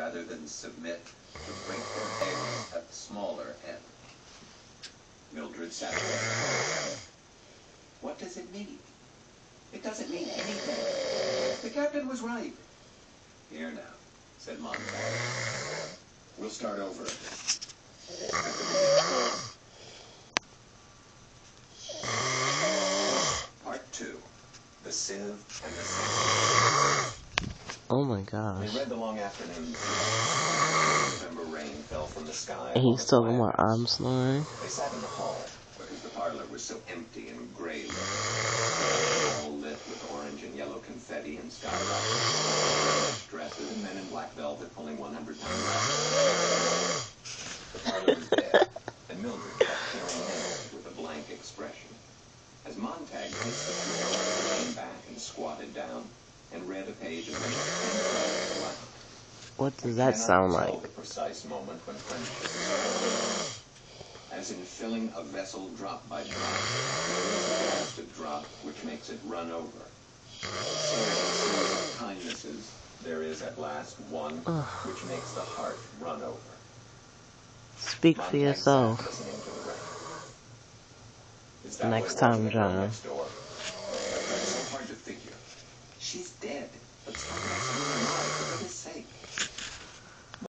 rather than submit to break their eggs at the smaller end. Mildred sat there. What does it mean? It doesn't mean anything. The captain was right. Here now, said Montag. We'll start over. Part 2. The Sieve and the Sieve. Oh my gosh. They read the long afternoon. November rain fell from the sky. And he's talking about I'm snoring. They sat in the hall, because the parlor was so empty and gray all lit with orange and yellow confetti and skyrockets, dresses, and men in black velvet pulling 100-pound ladders. The parlor was dead, and Mildred kept peering in with a blank expression. As Montag kissed the floor, he leaned back and squatted down and read a page of the What does that sound like? The precise moment when friendship is as in filling a vessel drop by drop, there is a constant drop which makes it run over. So in kindnesses, there is at last one which makes the heart run over. Speak for yourself. Next time, John. That's so hard to figure. She's dead. Let's talk about something alive.